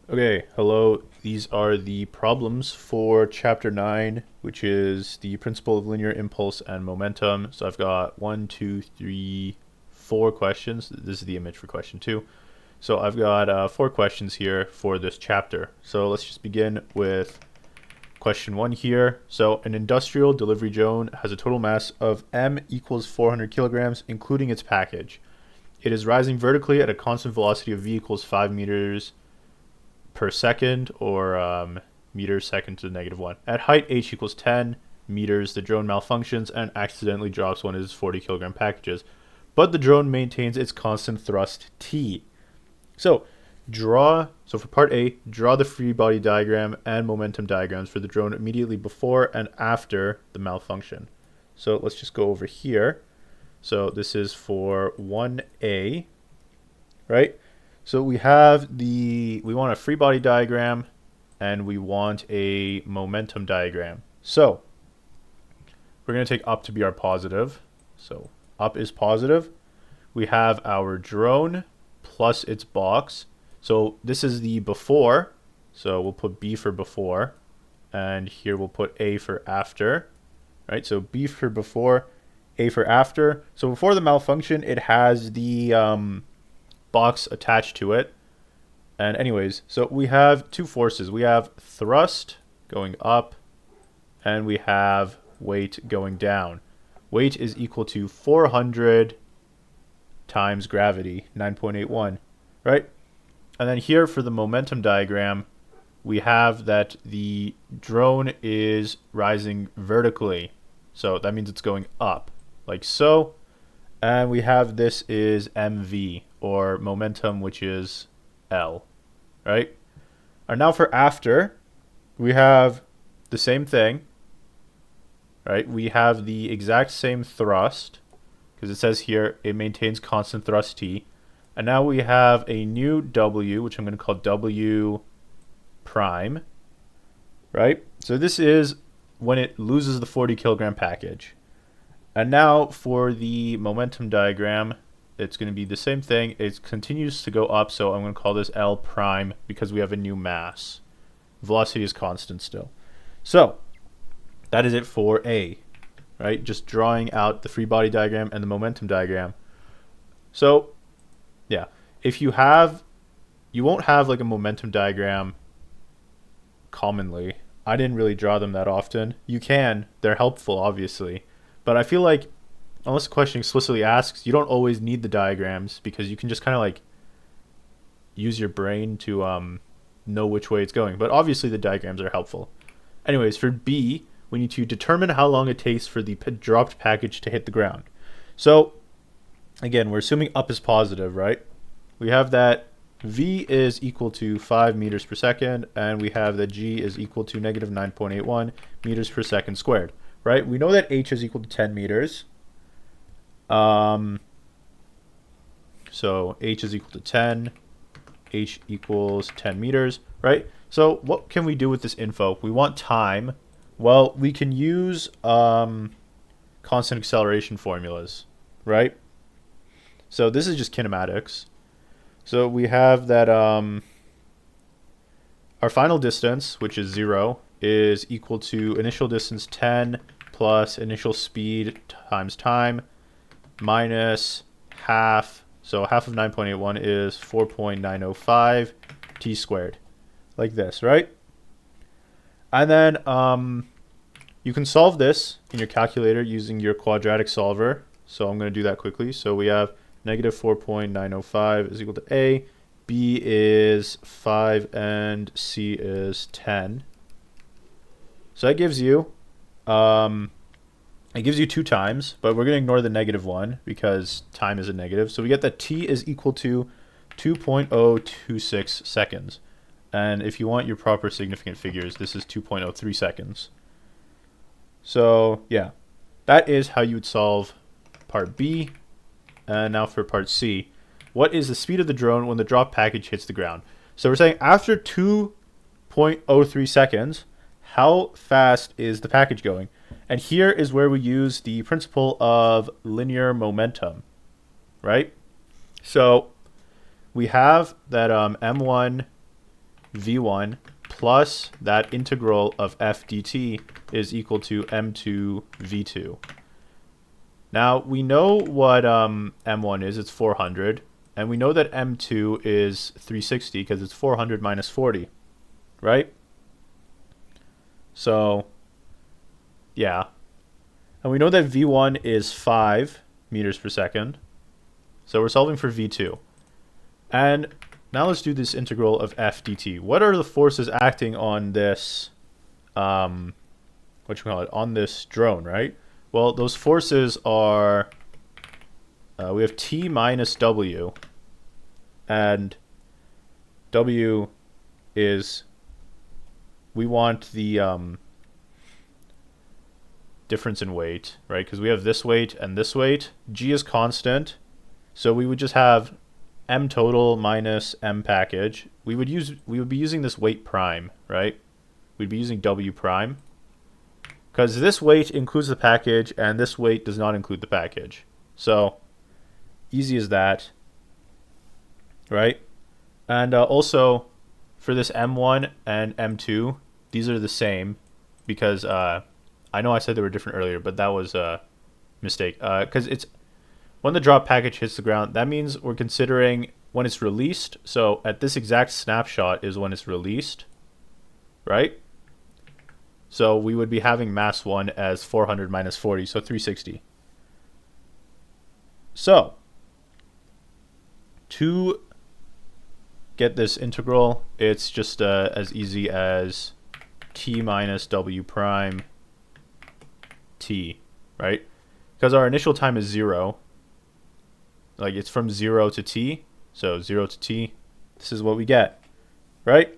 Okay, hello. These are the problems for chapter 9, which is the principle of linear impulse and momentum. So I've got one, two, three, four questions. This is the image for question 2. So I've got four questions here for this chapter. So let's just begin with question 1 here. So an industrial delivery drone has a total mass of m equals 400 kilograms, including its package. It is rising vertically at a constant velocity of v equals 5 meters per second, or meters second to the negative 1. At height h equals 10 meters, the drone malfunctions and accidentally drops one of its 40 kilogram packages, but the drone maintains its constant thrust T. So for part A, draw the free body diagram and momentum diagrams for the drone immediately before and after the malfunction. So let's just go over here. So this is for 1A, right? So we want a free body diagram and we want a momentum diagram. So we're going to take up to be our positive. So up is positive. We have our drone plus its box. So this is the before. So we'll put B for before. And here we'll put A for after. Right? So B for before, A for after. So before the malfunction, it has the box attached to it. And anyways, so we have two forces. We have thrust going up and we have weight going down. Weight is equal to 400 times gravity, 9.81, right? And then here for the momentum diagram, we have that the drone is rising vertically. So that means it's going up, like so. And we have this is mv, or momentum, which is L, right? And now for after, we have the same thing, right? We have the exact same thrust, because it says here it maintains constant thrust T. And now we have a new W, which I'm going to call W prime, right? So this is when it loses the 40 kilogram package. And now for the momentum diagram, it's going to be the same thing. It continues to go up, so I'm going to call this L prime because we have a new mass. Velocity is constant still. So that is it for A, right? Just drawing out the free body diagram and the momentum diagram. So yeah, if you won't have like a momentum diagram commonly. I didn't really draw them that often. You can, they're helpful, obviously. But I feel like, unless the question explicitly asks, you don't always need the diagrams because you can just kind of like use your brain to know which way it's going. But obviously the diagrams are helpful. Anyways, for B, we need to determine how long it takes for the dropped package to hit the ground. So again, we're assuming up is positive, right? We have that V is equal to 5 meters per second, and we have that G is equal to negative 9.81 meters per second squared. Right? We know that h is equal to 10 meters. So h is equal to 10. H equals 10 meters, right? So what can we do with this info? We want time. Well, we can use constant acceleration formulas, right? So this is just kinematics. So we have that our final distance, which is 0, is equal to initial distance 10 plus initial speed times time minus half. So half of 9.81 is 4.905 t squared, like this, right? And then you can solve this in your calculator using your quadratic solver. So I'm going to do that quickly. So we have negative 4.905 is equal to A. B is 5 and C is 10. So that gives you, it gives you 2 times, but we're going to ignore the negative 1 because time is a negative. So we get that T is equal to 2.026 seconds. And if you want your proper significant figures, this is 2.03 seconds. So yeah, that is how you would solve part B. And now for part C. What is the speed of the drone when the drop package hits the ground? So we're saying after 2.03 seconds, how fast is the package going? And here is where we use the principle of linear momentum, right? So we have that m1 v1 plus that integral of f dt is equal to m2 v2. Now, we know what m1 is. It's 400. And we know that m2 is 360 because it's 400 minus 40, right? So, yeah. And we know that v1 is 5 meters per second. So we're solving for v2. And now let's do this integral of f dt. What are the forces acting on this, on this drone, right? Well, those forces are, we have T minus W, and W is, we want the difference in weight, right? Because we have this weight and this weight. G is constant, so we would just have M total minus M package. We would be using this weight prime, right? We'd be using W prime, because this weight includes the package and this weight does not include the package. So easy as that, right? And also for this M1 and M2, these are the same, because I know I said they were different earlier, but that was a mistake. Because it's when the drop package hits the ground, that means we're considering when it's released. So at this exact snapshot is when it's released, right? So we would be having mass 1 as 400 minus 40, so 360. So to get this integral, it's just as easy as t minus w prime t, right? Because our initial time is 0. Like, it's from 0 to t, so 0 to t. This is what we get, right?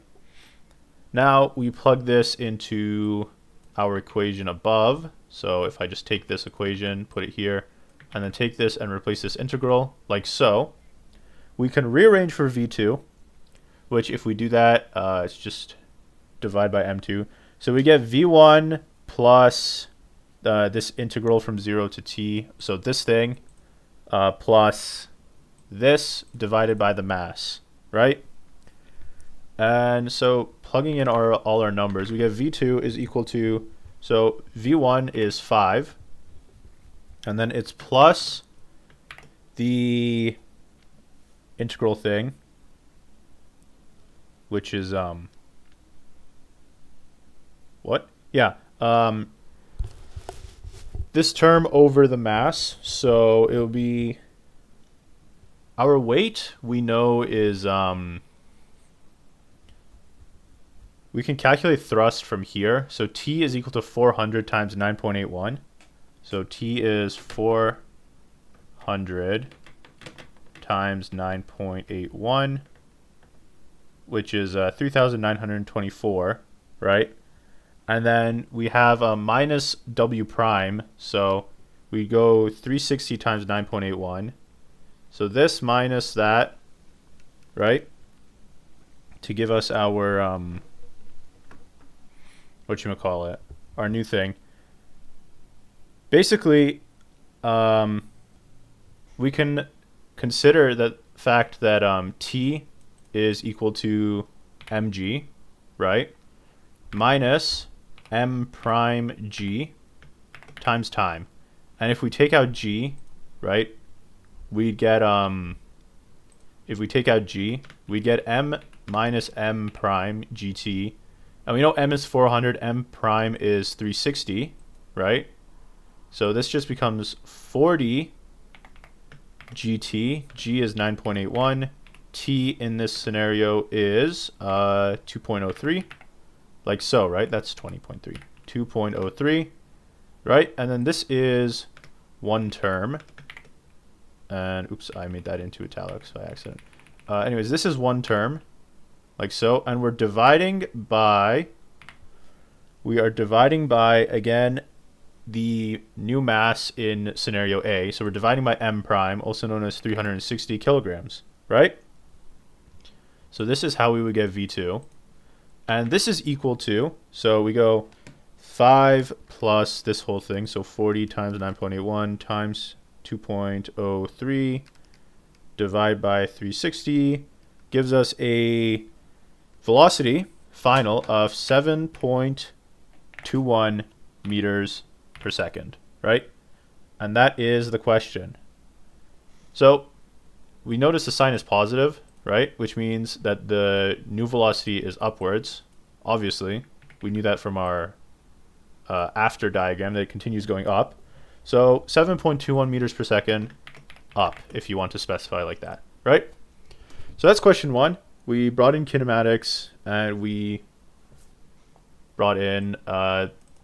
Now we plug this into our equation above. So if I just take this equation, put it here, and then take this and replace this integral, like so, we can rearrange for v2, which if we do that, it's just divide by m2. So we get v1 plus this integral from 0 to t, so this thing, plus this divided by the mass, right? And so plugging in all our numbers, we get v2 is equal to, so v1 is 5, and then it's plus the integral thing, which is what? Yeah, this term over the mass, so it'll be, our weight we know is we can calculate thrust from here. So T is equal to 400 times 9.81. So T is 400 times 9.81, which is 3,924, right? And then we have a minus W prime. So we go 360 times 9.81. So this minus that, right? To give us our whatchamacallit, our new thing. Basically, we can consider the fact that T is equal to mg, right? Minus m prime g times time. And if we take out g, right, we'd get, if we take out g, we get m minus m prime gt. And we know m is 400, m prime is 360, right? So this just becomes 40 gt. G is 9.81. T in this scenario is 2.03. Like so, right? That's 20.3. 2.03, right? And then this is one term. And oops, I made that into italics by accident. Anyways, this is one term, like so. And we're dividing by, again, the new mass in scenario A. So we're dividing by m prime, also known as 360 kilograms, right? So this is how we would get V2. And this is equal to, so we go 5 plus this whole thing, so 40 times 9.81 times 2.03 divide by 360 gives us a velocity final of 7.21 meters per second, right? And that is the question. So we notice the sign is positive, right? Which means that the new velocity is upwards. Obviously, we knew that from our after diagram that it continues going up. So 7.21 meters per second up, if you want to specify like that, right? So that's question one. We brought in kinematics and we brought in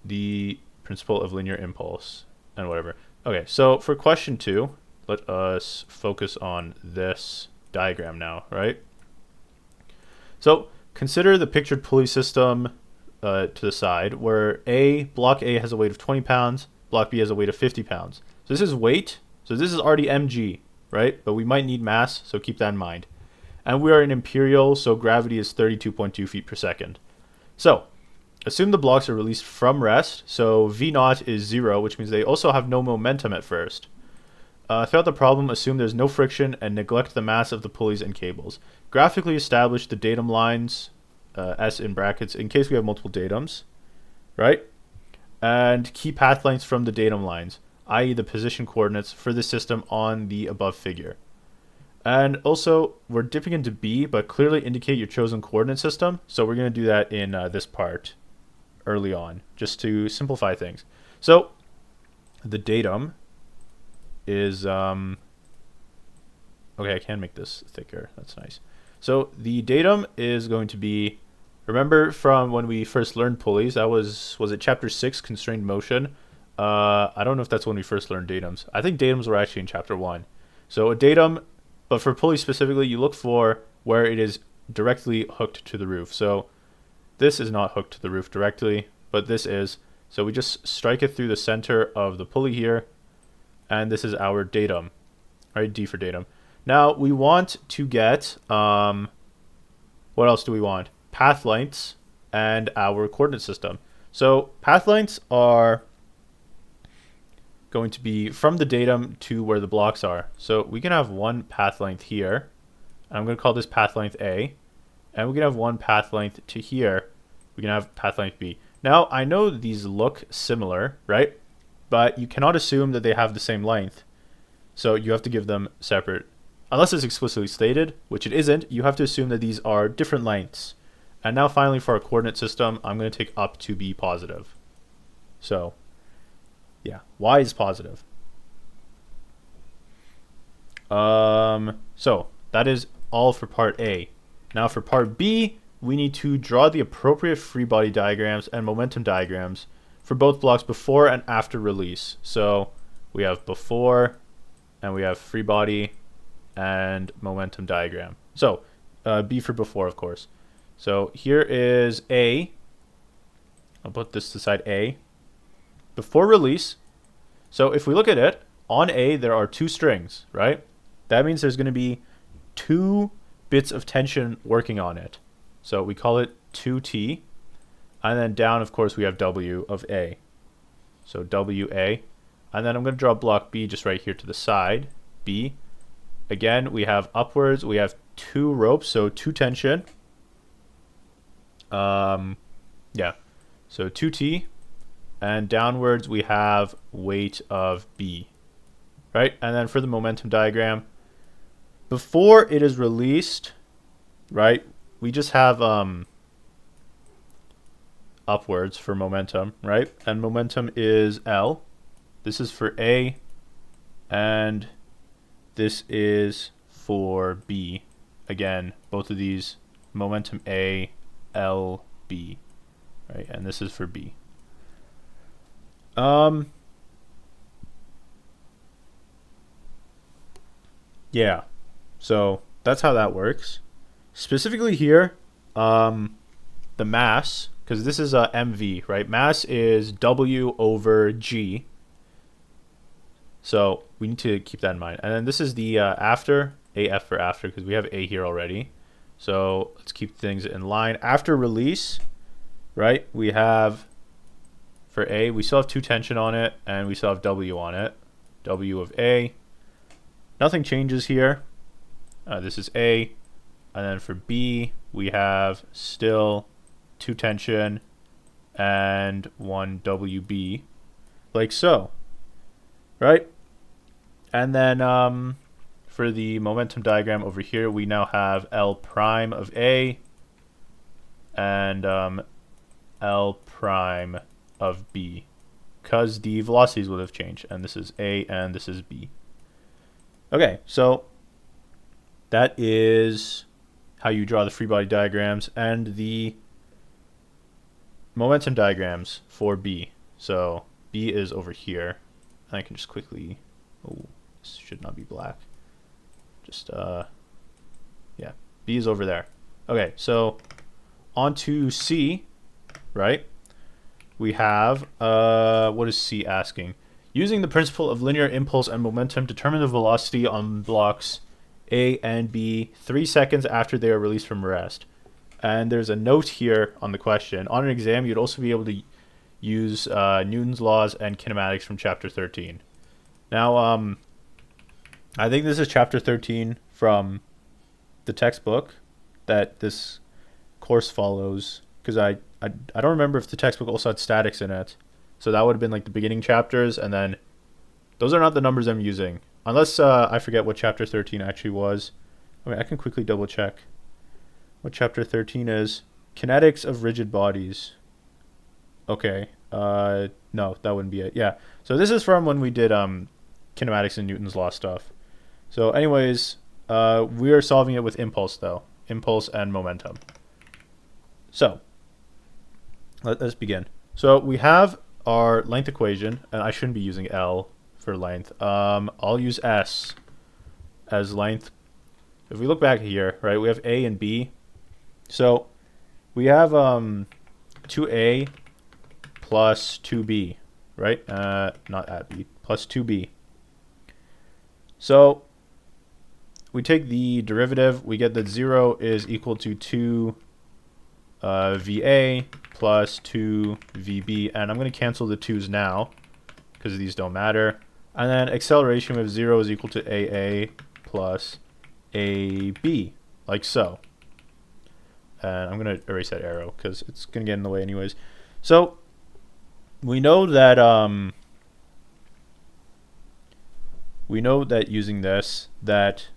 the principle of linear impulse and whatever. Okay, so for question two, let us focus on this diagram now, right? So consider the pictured pulley system to the side where block A has a weight of 20 pounds, block B has a weight of 50 pounds. So this is weight, so this is already mg, right? But we might need mass, so keep that in mind. And we are in imperial, so gravity is 32.2 feet per second. So assume the blocks are released from rest, so V0 is 0, which means they also have no momentum at first. Throughout the problem, assume there's no friction and neglect the mass of the pulleys and cables. Graphically establish the datum lines, S in brackets, in case we have multiple datums, right? And key path lengths from the datum lines, i.e. the position coordinates for the system on the above figure. And also, we're dipping into B, but clearly indicate your chosen coordinate system. So we're going to do that in this part early on, just to simplify things. So the datum is, okay, I can make this thicker. That's nice. So the datum is going to be, remember from when we first learned pulleys, that was it chapter 6, constrained motion? I don't know if that's when we first learned datums. I think datums were actually in chapter 1. So a datum, but for pulleys specifically, you look for where it is directly hooked to the roof. So this is not hooked to the roof directly, but this is. So we just strike it through the center of the pulley here, and this is our datum, right? D for datum. Now we want to get, what else do we want? Path lengths and our coordinate system. So path lengths are going to be from the datum to where the blocks are. So we can have one path length here. I'm going to call this path length A. And we can have one path length to here. We can have path length B. Now, I know these look similar, right? But you cannot assume that they have the same length. So you have to give them separate. Unless it's explicitly stated, which it isn't, you have to assume that these are different lengths. And now finally for our coordinate system, I'm going to take up to be positive. So yeah, y is positive. So that is all for part A. Now for part B, we need to draw the appropriate free body diagrams and momentum diagrams for both blocks before and after release. So we have before and we have free body and momentum diagram. So B for before, of course. So here is A. I'll put this to side A. Before release, so if we look at it, on A there are two strings, right? That means there's going to be two bits of tension working on it. So we call it 2T. And then down, of course, we have W of A. So WA. And then I'm going to draw block B just right here to the side, B. Again, we have upwards, we have two ropes, so two tension. Yeah, so 2T. And downwards we have weight of B, right? And then for the momentum diagram, before it is released, right, we just have upwards for momentum, right? And momentum is L. This is for A, and this is for B. Again, both of these, momentum A, L, B, right? And this is for B. Yeah, so that's how that works. Specifically here, the mass, because this is a MV, right? Mass is W over G. So we need to keep that in mind. And then this is the after, AF for after, because we have A here already. So let's keep things in line. After release, right, we have, for A, we still have two tension on it, and we still have W on it. W of A. Nothing changes here. This is A. And then for B, we have still 2 tension and 1 WB, like so, right? And then for the momentum diagram over here, we now have L prime of A and L prime of B, because the velocities would have changed, and this is A and this is B. Okay, so that is how you draw the free body diagrams and the momentum diagrams for B. So B is over here. And I can just quickly, oh, this should not be black. Just, yeah, B is over there. Okay, so on to C, right? We have, what is C asking? Using the principle of linear impulse and momentum, determine the velocity on blocks A and B 3 seconds after they are released from rest. And there's a note here on the question. On an exam, you'd also be able to use Newton's laws and kinematics from chapter 13. Now, I think this is chapter 13 from the textbook that this course follows, because I don't remember if the textbook also had statics in it. So that would have been like the beginning chapters, and then those are not the numbers I'm using. Unless I forget what chapter 13 actually was. Okay, I can quickly double check what chapter 13 is. Kinetics of rigid bodies. Okay, no, that wouldn't be it. Yeah, so this is from when we did kinematics and Newton's law stuff. So anyways, we are solving it with impulse though. Impulse and momentum. So, let's begin. So we have our length equation, and I shouldn't be using L for length. I'll use S as length. If we look back here, right, we have A and B. So we have 2A plus 2B, right? Not at B, plus 2B. So we take the derivative, we get that 0 is equal to 2 VA plus 2 VB, and I'm going to cancel the 2's now because these don't matter. And then acceleration with 0 is equal to AA plus AB, like so. And I'm going to erase that arrow because it's going to get in the way anyways. So we know that using this, that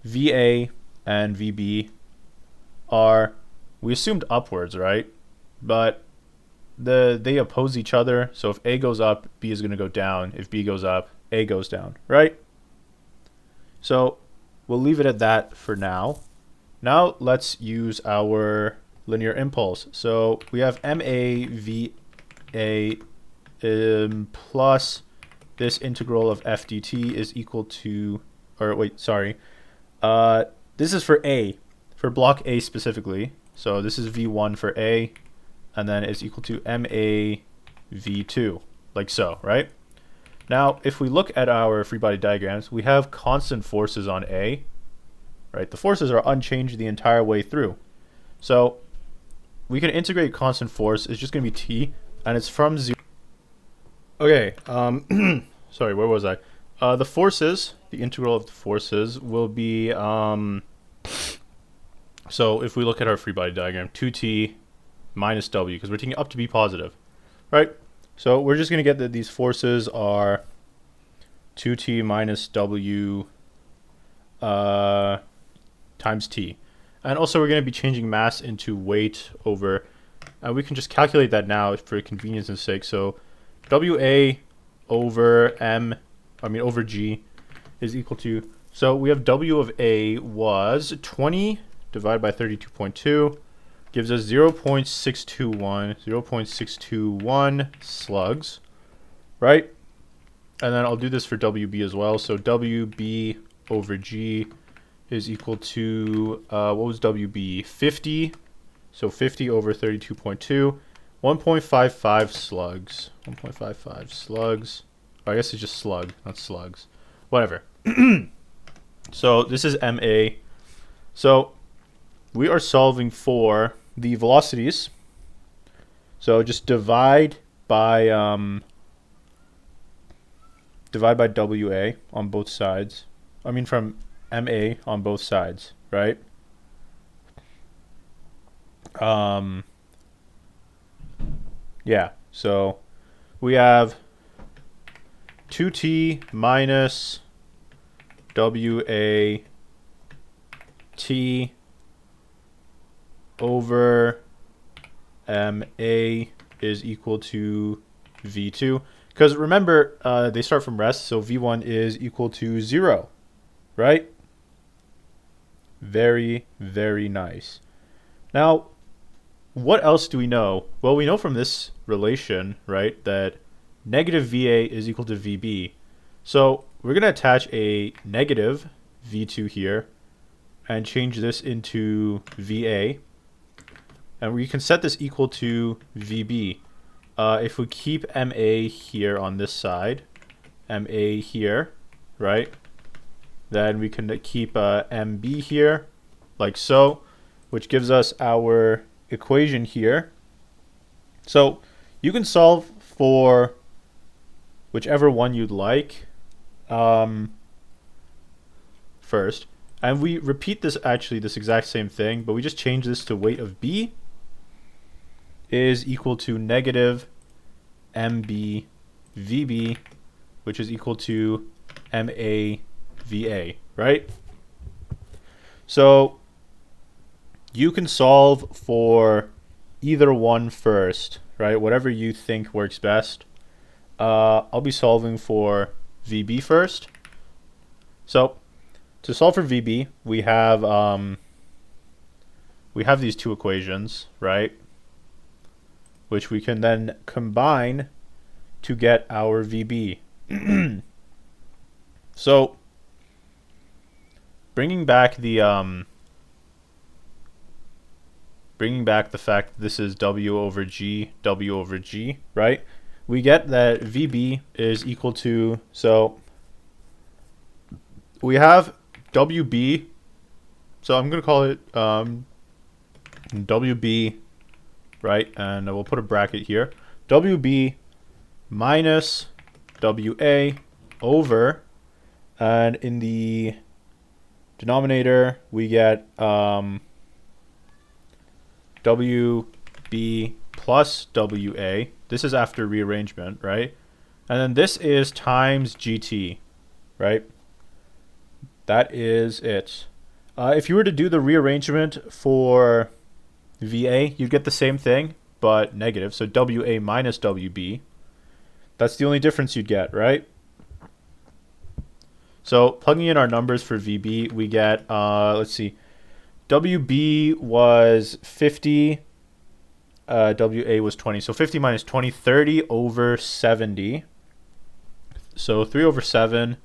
VA and VB are, we assumed upwards, right? But they oppose each other. So if A goes up, B is going to go down. If B goes up, A goes down, right? So we'll leave it at that for now. Now let's use our linear impulse. So we have MAVA plus this integral of f dt is equal to, or wait, sorry. This is for A, for block A specifically. So this is V1 for A, and then it's equal to MA V2, like so, right? Now, if we look at our free body diagrams, we have constant forces on A, right? The forces are unchanged the entire way through. So we can integrate constant force. It's just going to be T, and it's from 0. Okay, sorry, where was I? The forces, the integral of the forces will be, so if we look at our free body diagram, 2T minus W, because we're taking up to be positive, right? So we're just going to get that these forces are 2T minus W times T. And also we're going to be changing mass into weight over, and we can just calculate that now for convenience sake. So WA over over G is equal to, so we have W of A was 20 divided by 32.2 gives us 0.621 slugs, right? And then I'll do this for WB as well. So WB over G is equal to, what was WB? 50. So 50 over 32.2, 1.55 slugs. 1.55 slugs. Or I guess it's just slug, not slugs. Whatever. So this is MA. So we are solving for the velocities. So just divide by WA on both sides. I mean from MA on both sides, right? Um, yeah, so we have 2t minus WAT over MA is equal to V2. Because remember, they start from rest, so V1 is equal to 0, right? Very, very nice. Now, what else do we know? Well, we know from this relation, right, that negative VA is equal to VB. So we're going to attach a negative V2 here and change this into VA. And we can set this equal to VB. If we keep MA here on this side, MA here, right? Then we can keep MB here, like so, which gives us our equation here. So you can solve for whichever one you'd like first. And we repeat this exact same thing, but we just change this to weight of B is equal to negative MB VB, which is equal to MA VA, right? So you can solve for either one first, right? Whatever you think works best. I'll be solving for VB first. So to solve for VB, we have these two equations, right? Which we can then combine to get our VB. So bringing back the fact that this is W over G, right? We get that VB is equal to, so we have WB, so I'm going to call it WB, right? And we'll put a bracket here. WB minus WA over, and in the denominator we get WB plus WA. This is after rearrangement, right? And then this is times GT, right? That is it. If you were to do the rearrangement for VA, you'd get the same thing, but negative. So WA minus WB. That's the only difference you'd get, right? So plugging in our numbers for VB, we get, let's see, WB was 50, WA was 20. So 50 minus 20, 30 over 70. So 3 over 7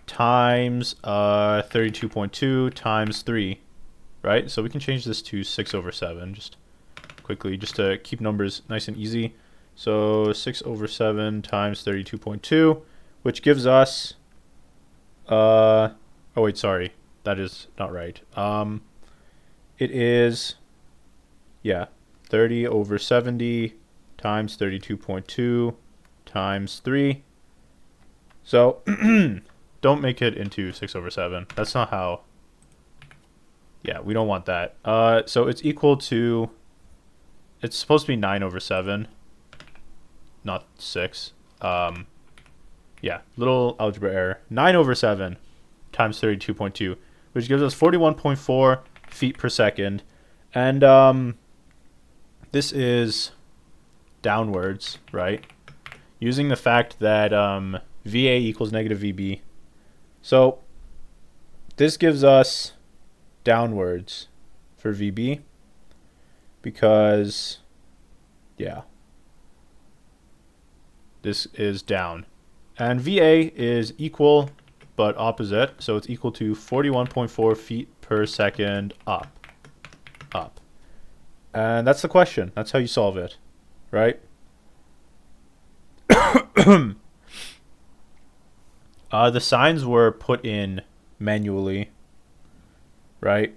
times 32.2 times 3, right? So we can change this to 6 over 7 just quickly, just to keep numbers nice and easy. So 6 over 7 times 32.2, which gives us, oh wait, sorry, that is not right. It is, yeah, 30 over 70 times 32.2 times 3. So don't make it into 6 over 7. That's not how, yeah, we don't want that. So it's equal to, it's supposed to be 9 over 7, not 6. Yeah, little algebra error. 9 over 7 times 32.2, which gives us 41.4 feet per second. And this is downwards, right? Using the fact that VA equals negative VB. So this gives us downwards for VB because, yeah, this is down. And VA is equal but opposite, so it's equal to 41.4 feet per second up. And that's the question. That's how you solve it, right? The signs were put in manually, right?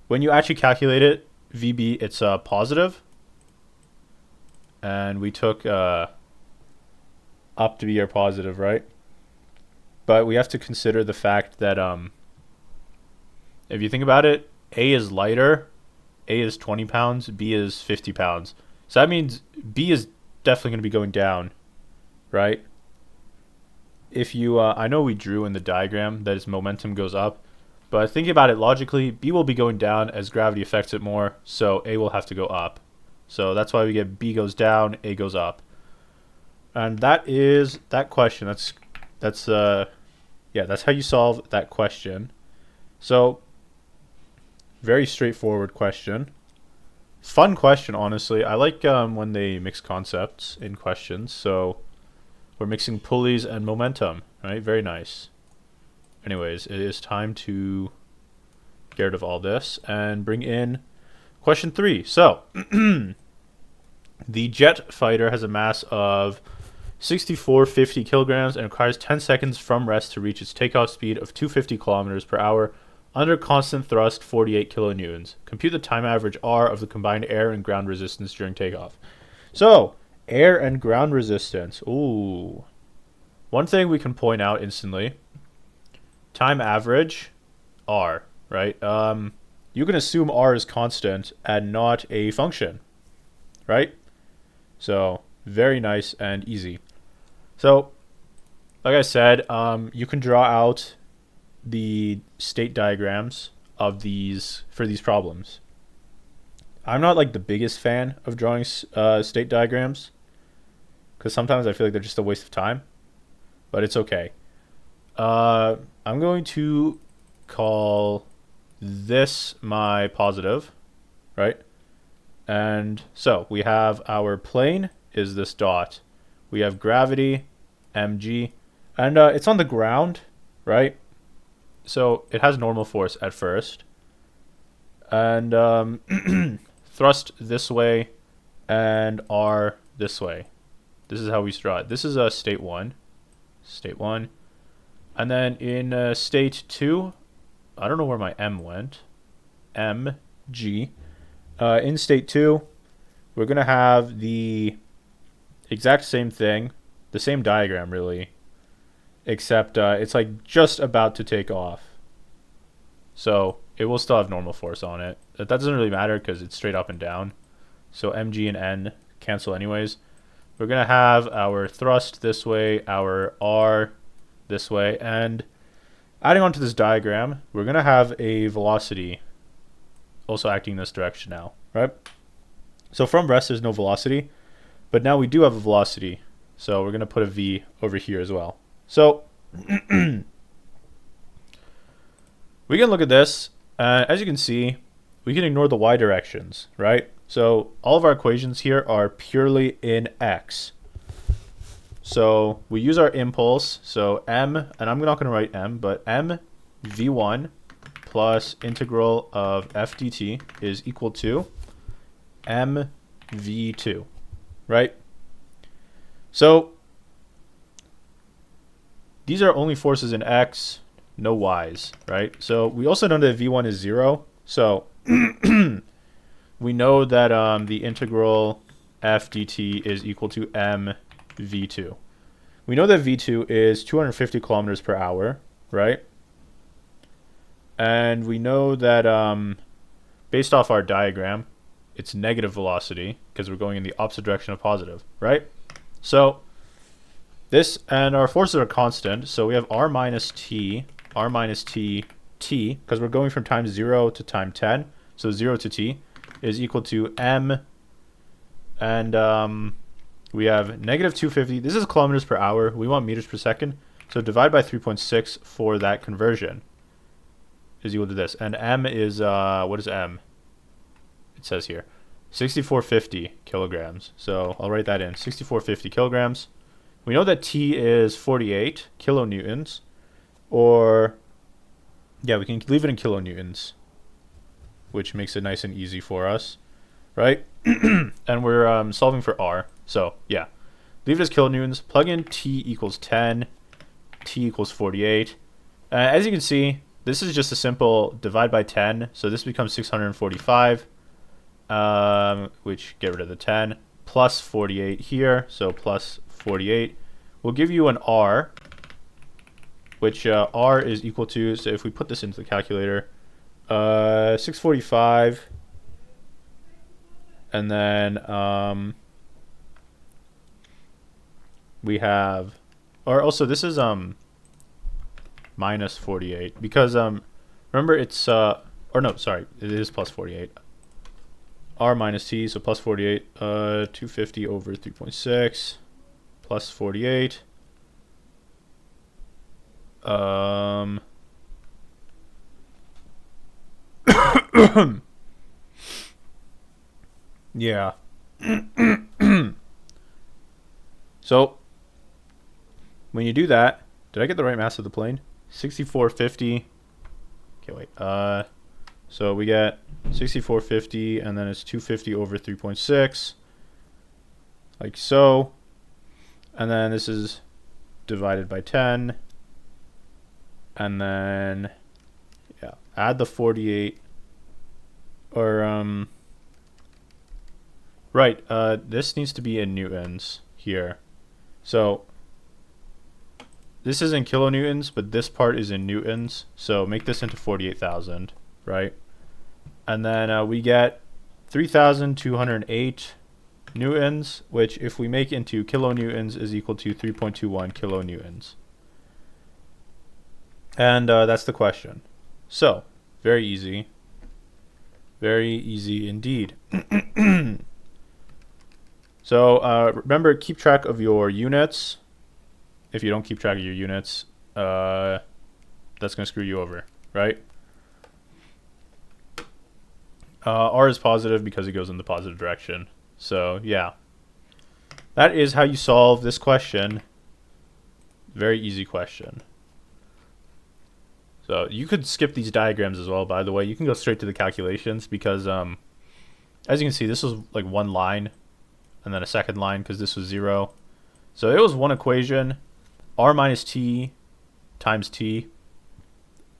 When you actually calculate it, VB, it's positive. And we took up to be our positive, right? But we have to consider the fact that if you think about it, A is lighter A is 20 pounds, B is 50 pounds. So that means B is definitely going to be going down, right? If you, I know we drew in the diagram that its momentum goes up, but thinking about it logically, B will be going down as gravity affects it more, so A will have to go up. So that's why we get B goes down, A goes up. And that is that question. That's how you solve that question. So very straightforward question. Fun question, honestly. I like when they mix concepts in questions. So we're mixing pulleys and momentum, right? Very nice. Anyways, it is time to get rid of all this and bring in question 3. So the jet fighter has a mass of 6450 kilograms and requires 10 seconds from rest to reach its takeoff speed of 250 kilometers per hour under constant thrust 48 kilonewtons. Compute the time average R of the combined air and ground resistance during takeoff. So, air and ground resistance. Ooh. One thing we can point out instantly. Time average, R, right? You can assume R is constant and not a function, right? So, very nice and easy. So, like I said, you can draw out the state diagrams of these for these problems. I'm not like the biggest fan of drawing state diagrams because sometimes I feel like they're just a waste of time, but it's okay. I'm going to call this my positive, right? And so we have our plane is this dot. We have gravity, mg, and it's on the ground, right? So it has normal force at first. And thrust this way and R this way. This is how we draw it. This is state 1. State 1. And then in state 2, I don't know where my M went. mg. In state 2, we're going to have the exact same thing, the same diagram really, except it's like just about to take off. So it will still have normal force on it. That doesn't really matter because it's straight up and down. So mg and n cancel anyways. We're going to have our thrust this way, our R this way, and adding on to this diagram, we're going to have a velocity also acting in this direction now, right? So from rest, there's no velocity, but now we do have a velocity. So we're going to put a v over here as well. So we can look at this. As you can see, we can ignore the y directions, right? So all of our equations here are purely in x. So we use our impulse. So m, and I'm not going to write m, but m v1 plus integral of f dt is equal to m v2, right? So these are only forces in x, no y's, right? So we also know that v1 is 0. So we know that the integral f dt is equal to m v2. We know that v2 is 250 kilometers per hour, right? And we know that based off our diagram, it's negative velocity because we're going in the opposite direction of positive, right? So this and our forces are constant. So we have r minus t, t, because we're going from time 0 to time 10. So 0 to t is equal to m, and we have negative 250. This is kilometers per hour. We want meters per second. So divide by 3.6 for that conversion is equal to this. And m is, what is m? It says here, 6450 kilograms. So I'll write that in, 6450 kilograms. We know that t is 48 kilonewtons, or, yeah, we can leave it in kilonewtons, which makes it nice and easy for us, right? And we're solving for r. So, yeah, leave it as kilonewtons, plug in t equals 10, t equals 48. As you can see, this is just a simple divide by 10, so this becomes 645, which get rid of the 10, plus 48 here, so plus 48 will give you an r, which r is equal to, so if we put this into the calculator, 645 And then we have, or also this is minus 48 because remember it's or no, sorry, it is plus 48. R minus t, so plus 48, 250 over 3.6 plus 48. Yeah. So when you do that, did I get the right mass of the plane? 6450. Okay, wait. So we get 6450, and then it's 250 over 3.6, like so. And then this is divided by 10. And then, yeah, add the 48. Or, right, this needs to be in newtons here. So this is in kilonewtons, but this part is in newtons. So make this into 48,000, right? And then we get 3,208 newtons, which if we make into kilonewtons is equal to 3.21 kilonewtons. And that's the question. So, very easy. Very easy indeed. So remember, keep track of your units. If you don't keep track of your units, that's going to screw you over, right? R is positive because it goes in the positive direction. So, yeah. That is how you solve this question. Very easy question. So, you could skip these diagrams as well, by the way. You can go straight to the calculations because, as you can see, this was like one line and then a second line because this was 0. So, it was one equation. R minus t times t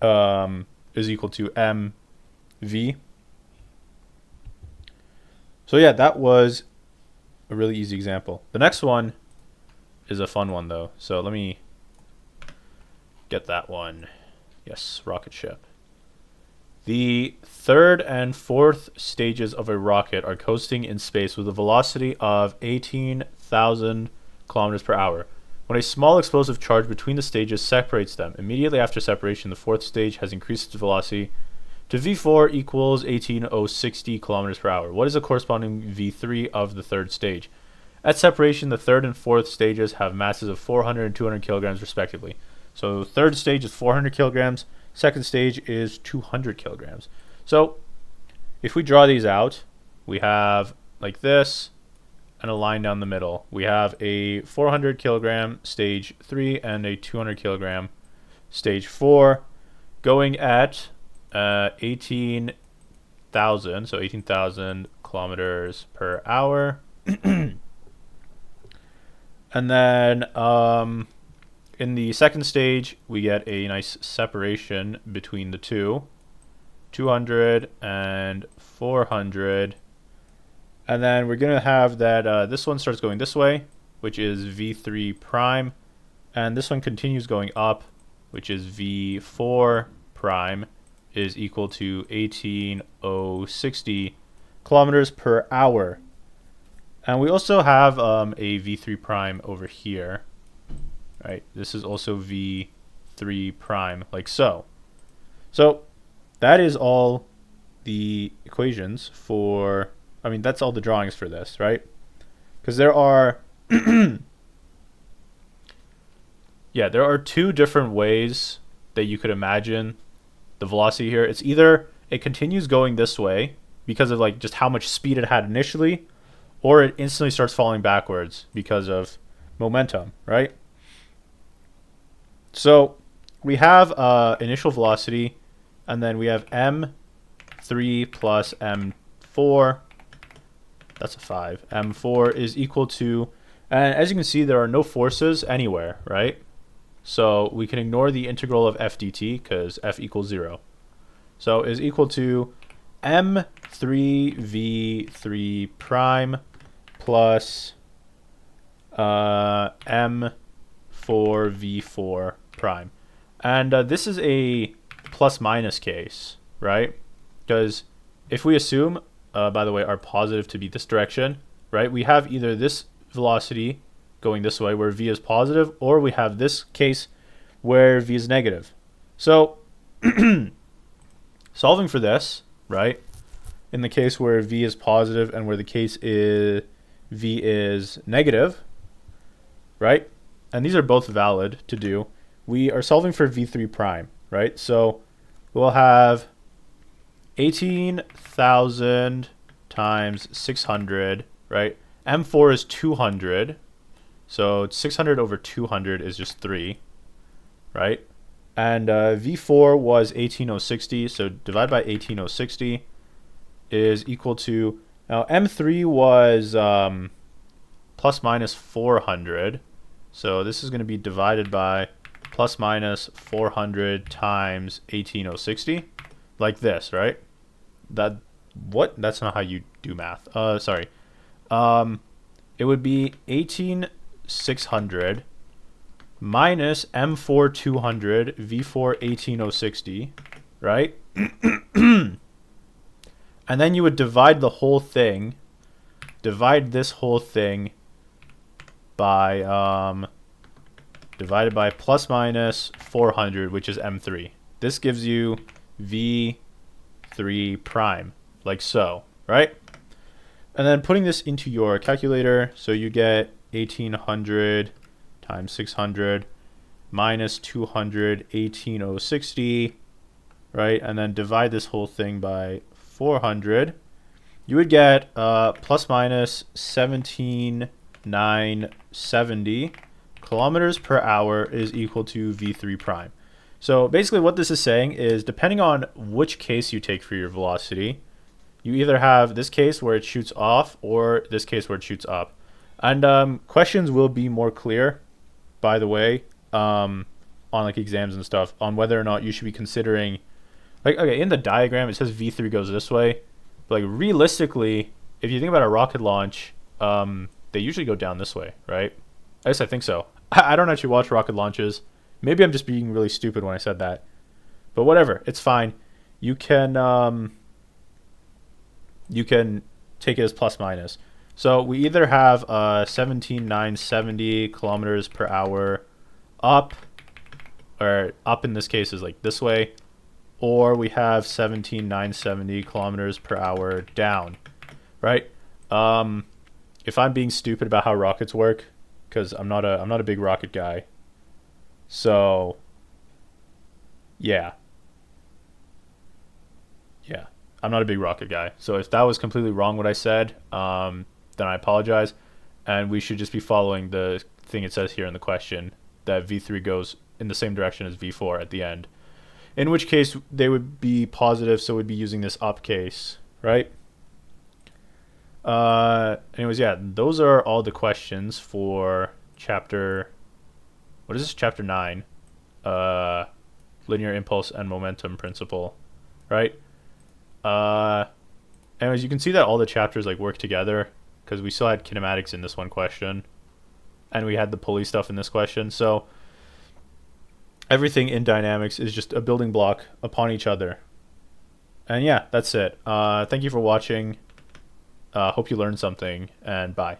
is equal to mv. So yeah, that was a really easy example. The next one is a fun one though. So let me get that one. Yes, rocket ship. The third and fourth stages of a rocket are coasting in space with a velocity of 18,000 kilometers per hour. When a small explosive charge between the stages separates them, immediately after separation, the fourth stage has increased its velocity to V4 equals 18,060 kilometers per hour. What is the corresponding V3 of the third stage? At separation, the third and fourth stages have masses of 400 and 200 kilograms respectively. So third stage is 400 kilograms, second stage is 200 kilograms. So if we draw these out, we have like this and a line down the middle. We have a 400 kilogram stage 3 and a 200 kilogram stage 4 going at 18,000, so 18,000 kilometers per hour. And then in the second stage, we get a nice separation between the two, 200 and 400. And then we're going to have that this one starts going this way, which is V3 prime. And this one continues going up, which is V4 prime, is equal to 18,060 kilometers per hour. And we also have a V3 prime over here. Right, this is also V3 prime, like so. So that is all the equations for, I mean, that's all the drawings for this, right? Because there are, yeah, there are two different ways that you could imagine the velocity here. It's either it continues going this way because of like just how much speed it had initially, or it instantly starts falling backwards because of momentum, right? So we have initial velocity, and then we have m3 plus m4. That's a 5. m4 is equal to, and as you can see, there are no forces anywhere, right? So we can ignore the integral of f dt because f equals 0. So is equal to m3v3 prime plus m4v4 prime. And this is a plus minus case, right? Because if we assume by the way, are positive to be this direction, right? We have either this velocity going this way where v is positive, or we have this case where v is negative. So solving for this, right, in the case where v is positive and where the case is v is negative, right, and these are both valid to do, we are solving for v3 prime, right? So we'll have 18,000 times 600, right? M4 is 200, so 600 over 200 is just 3, right? And V4 was 18,060, so divide by 18,060 is equal to, now M3 was plus minus 400, so this is going to be divided by plus minus 400 times 18,060, like this, right? That's not how you do math. Sorry. It would be 18,600 minus M4 200, V4 18,060, right? And then you would divide the whole thing, divide this whole thing by divided by plus minus 400, which is M3. This gives you V3 prime, like so, right? And then putting this into your calculator, so you get 1800 times 600 minus 200, 18,060, right? And then divide this whole thing by 400. You would get plus minus 17,970 kilometers per hour is equal to V3 prime. So basically what this is saying is, depending on which case you take for your velocity, you either have this case where it shoots off or this case where it shoots up. And questions will be more clear, by the way, on like exams and stuff, on whether or not you should be considering, like, okay, in the diagram it says V3 goes this way, but like realistically, if you think about a rocket launch, they usually go down this way, right? At least I think so. I don't actually watch rocket launches. Maybe I'm just being really stupid when I said that, but whatever, it's fine. You can take it as plus minus. So we either have 17,970 kilometers per hour up, or up in this case is like this way, or we have 17,970 kilometers per hour down, right? If I'm being stupid about how rockets work, because I'm not a big rocket guy, so yeah, I'm not a big rocket guy. So if that was completely wrong what I said, then I apologize. And we should just be following the thing it says here in the question, that V3 goes in the same direction as V4 at the end. In which case they would be positive, so we'd be using this up case, right? Anyways, yeah, those are all the questions for chapter, what is this? Chapter 9, linear impulse and momentum principle, right? Anyways, you can see that all the chapters like work together, because we still had kinematics in this one question, and we had the pulley stuff in this question. So everything in dynamics is just a building block upon each other. And yeah, that's it. Thank you for watching. Hope you learned something, and bye.